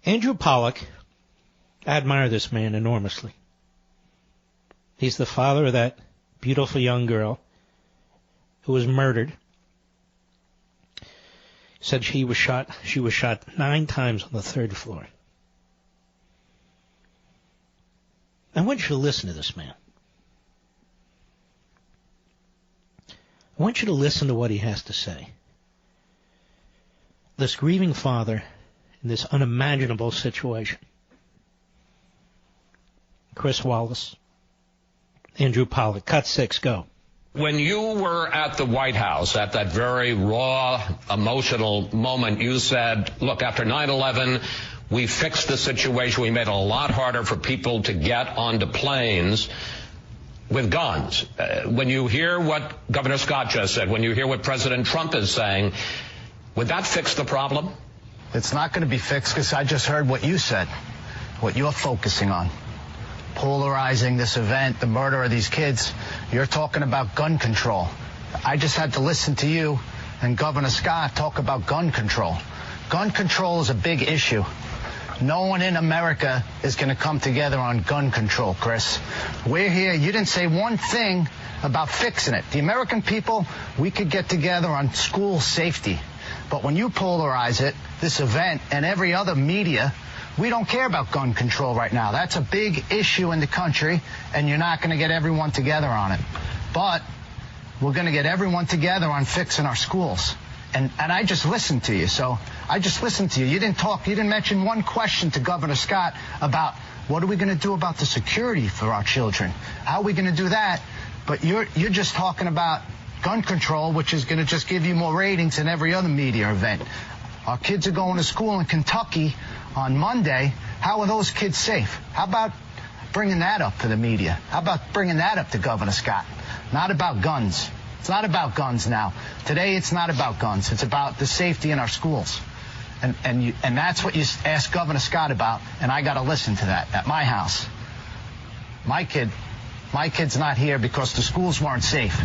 Andrew Pollack, I admire this man enormously. He's the father of that beautiful young girl who was murdered. Said she was shot 9 times on the 3rd floor. I want you to listen to this man. I want you to listen to what he has to say. This grieving father in this unimaginable situation. Chris Wallace, Andrew Pollack, cut 6, go. When you were at the White House at that very raw, emotional moment, you said, look, after 9/11, we fixed the situation. We made it a lot harder for people to get onto planes with guns. When you hear what Governor Scott just said, when you hear what President Trump is saying, would that fix the problem? It's not going to be fixed because I just heard what you said, what you're focusing on. Polarizing this event, the murder of these kids. You're talking about gun control. I just had to listen to you and Governor Scott talk about gun control. Gun control is a big issue. No one in America is going to come together on gun control, Chris. We're here. You didn't say one thing about fixing it. The American people, we could get together on school safety. But when you polarize it, this event and every other media, we don't care about gun control right now. That's a big issue in the country, and you're not going to get everyone together on it. But we're going to get everyone together on fixing our schools. And I just listened to you, so I just listened to you. You didn't talk, you didn't mention one question to Governor Scott about what are we going to do about the security for our children? How are we going to do that? But you're just talking about gun control, which is going to just give you more ratings than every other media event. Our kids are going to school in Kentucky on Monday. How are those kids safe? How about bringing that up to the media? How about bringing that up to Governor Scott? Not about guns. It's not about guns now. Today, it's not about guns. It's about the safety in our schools. And that's what you asked Governor Scott about, and I got to listen to that at my house. My kid's not here because the schools weren't safe.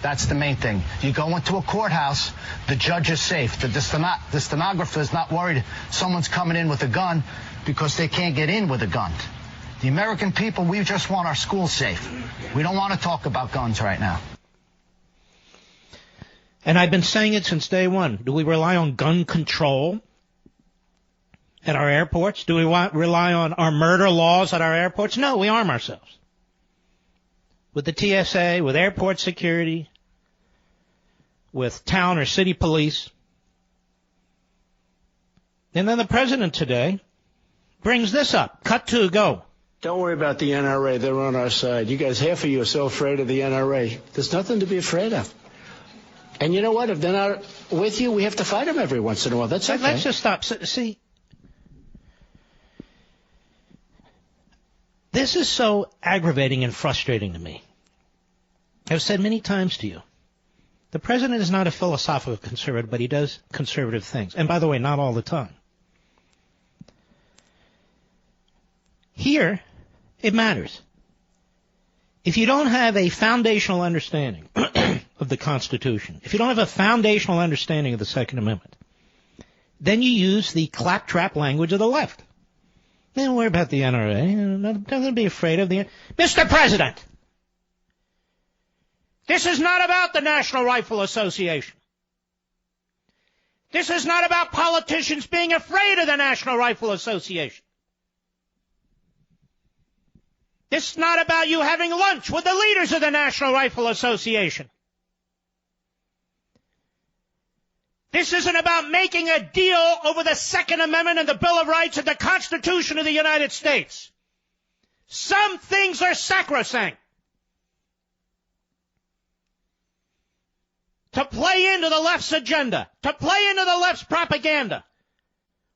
That's the main thing. You go into a courthouse, the judge is safe. The stenographer is not worried someone's coming in with a gun because they can't get in with a gun. The American people, we just want our schools safe. We don't want to talk about guns right now. And I've been saying it since day one. Do we rely on gun control at our airports? Do we rely on our murder laws at our airports? No, we arm ourselves. With the TSA, with airport security, with town or city police. And then the president today brings this up. Cut 2, go. Don't worry about the NRA. They're on our side. You guys, half of you are so afraid of the NRA. There's nothing to be afraid of. And you know what? If they're not with you, we have to fight them every once in a while. That's okay. Let's just stop. See, this is so aggravating and frustrating to me. I've said many times to you, the president is not a philosophical conservative, but he does conservative things. And by the way, not all the time. Here, it matters. If you don't have a foundational understanding of the Constitution, if you don't have a foundational understanding of the Second Amendment, then you use the claptrap language of the left. Don't worry about the NRA. Don't be afraid of the... Mr. President! This is not about the National Rifle Association. This is not about politicians being afraid of the National Rifle Association. This is not about you having lunch with the leaders of the National Rifle Association. This isn't about making a deal over the Second Amendment and the Bill of Rights and the Constitution of the United States. Some things are sacrosanct. To play into the left's agenda, to play into the left's propaganda,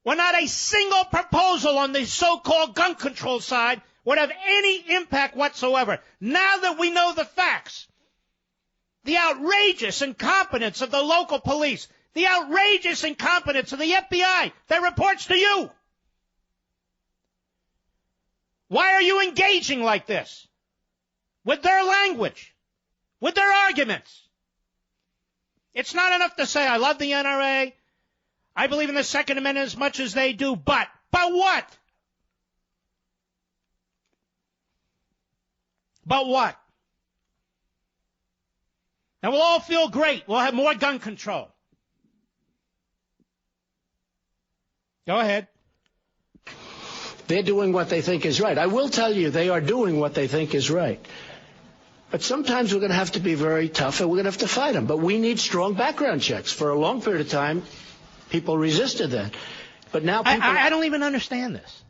when not a single proposal on the so-called gun control side would have any impact whatsoever. Now that we know the facts, the outrageous incompetence of the local police, the outrageous incompetence of the FBI that reports to you. Why are you engaging like this? With their language, with their arguments. It's not enough to say, I love the NRA, I believe in the Second Amendment as much as they do, but But what? But what? And we'll all feel great. We'll have more gun control. Go ahead. They're doing what they think is right. I will tell you, they are doing what they think is right. But sometimes we're going to have to be very tough, and we're going to have to fight them. But we need strong background checks. For a long period of time, people resisted that. But now people... I don't even understand this.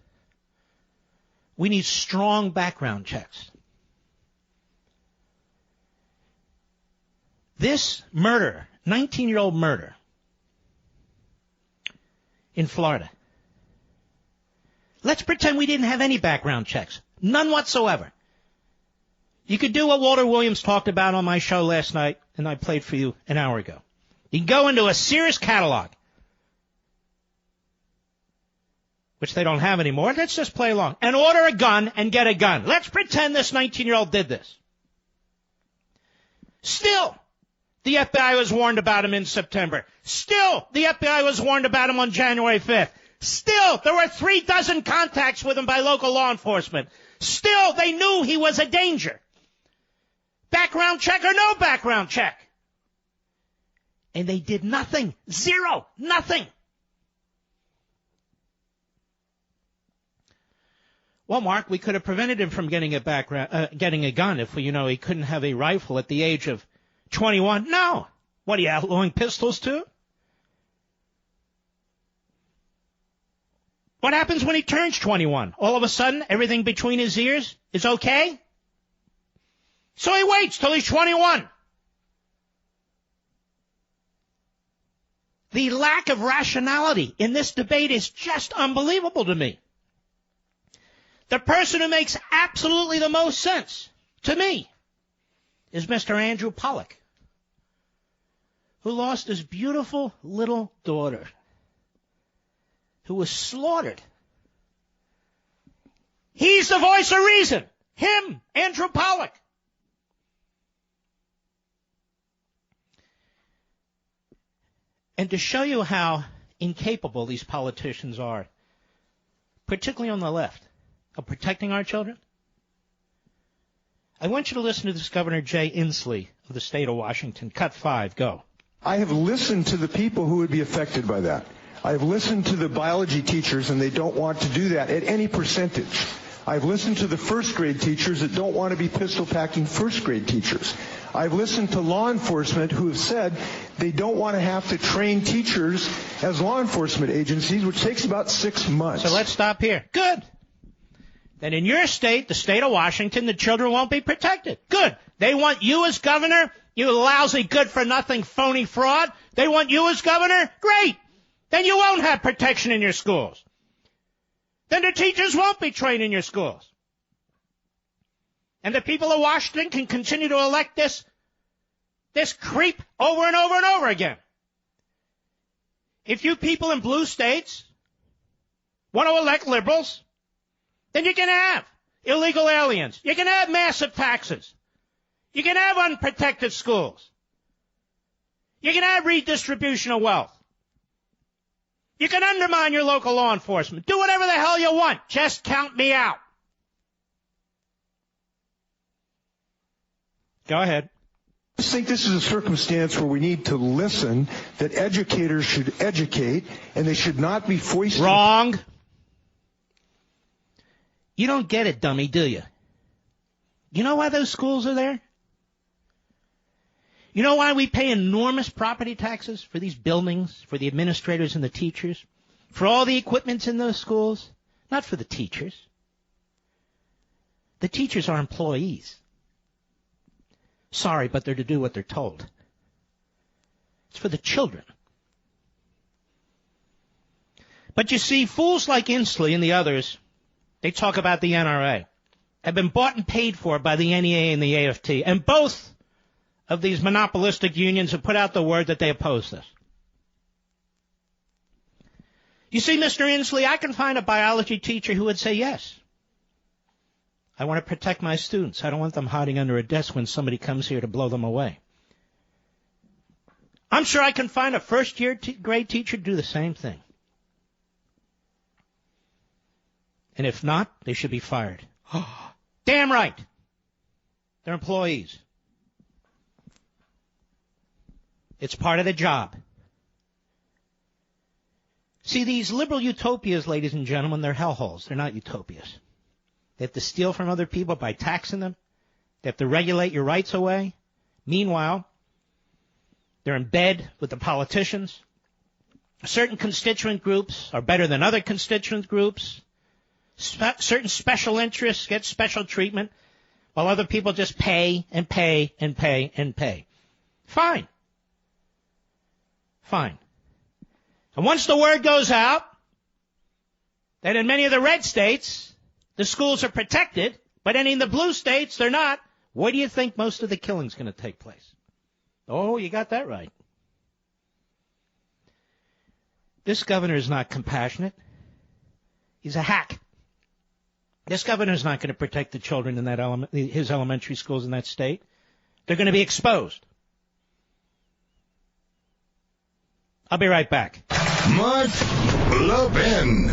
We need strong background checks. This murder, 19-year-old murder in Florida. Let's pretend we didn't have any background checks. None whatsoever. You could do what Walter Williams talked about on my show last night, and I played for you an hour ago. You can go into a Sears catalog, which they don't have anymore. Let's just play along. And order a gun and get a gun. Let's pretend this 19-year-old did this. Still, the FBI was warned about him in September. Still, the FBI was warned about him on January 5th. Still, there were 36 contacts with him by local law enforcement. Still, they knew he was a danger. Background check or no background check. And they did nothing. Zero. Nothing. Well, Mark, we could have prevented him from getting a gun if he couldn't have a rifle at the age of 21. No. What, are you outlawing pistols too? What happens when he turns 21? All of a sudden, everything between his ears is okay? So he waits till he's 21. The lack of rationality in this debate is just unbelievable to me. The person who makes absolutely the most sense to me is Mr. Andrew Pollack, who lost his beautiful little daughter, who was slaughtered. He's the voice of reason. Him, Andrew Pollack. And to show you how incapable these politicians are, particularly on the left, of protecting our children, I want you to listen to this Governor Jay Inslee of the state of Washington. Cut 5, go. I have listened to the people who would be affected by that. I have listened to the biology teachers, and they don't want to do that at any percentage. I've listened to the first grade teachers that don't want to be pistol packing first grade teachers. I've listened to law enforcement who have said they don't want to have to train teachers as law enforcement agencies, which takes about 6 months. So let's stop here. Good. Then in your state, the state of Washington, the children won't be protected. Good. They want you as governor, you lousy good-for-nothing phony fraud. They want you as governor? Great. Then you won't have protection in your schools. Then the teachers won't be trained in your schools. And the people of Washington can continue to elect this creep over and over and over again. If you people in blue states want to elect liberals, then you can have illegal aliens. You can have massive taxes. You can have unprotected schools. You can have redistribution of wealth. You can undermine your local law enforcement. Do whatever the hell you want. Just count me out. Go ahead. I just think this is a circumstance where we need to listen, that educators should educate, and they should not be foisted. Wrong. You don't get it, dummy, do you? You know why those schools are there? You know why we pay enormous property taxes for these buildings, for the administrators and the teachers, for all the equipment in those schools? Not for the teachers. The teachers are employees. Sorry, but they're to do what they're told. It's for the children. But you see, fools like Inslee and the others, they talk about the NRA, have been bought and paid for by the NEA and the AFT, and both of these monopolistic unions have put out the word that they oppose this. You see, Mr. Inslee, I can find a biology teacher who would say yes. I want to protect my students. I don't want them hiding under a desk when somebody comes here to blow them away. I'm sure I can find a first-year grade teacher to do the same thing. And if not, they should be fired. Damn right. They're employees. It's part of the job. See, these liberal utopias, ladies and gentlemen, they're hellholes. They're not utopias. They have to steal from other people by taxing them. They have to regulate your rights away. Meanwhile, they're in bed with the politicians. Certain constituent groups are better than other constituent groups. Certain special interests get special treatment, while other people just pay and pay and pay and pay. Fine. Fine. And once the word goes out that in many of the red states, the schools are protected, but in the blue states, they're not, where do you think most of the killing's going to take place? Oh, you got that right. This governor is not compassionate. He's a hack. This governor is not going to protect the children in his elementary schools in that state. They're going to be exposed. I'll be right back. Mark Levin.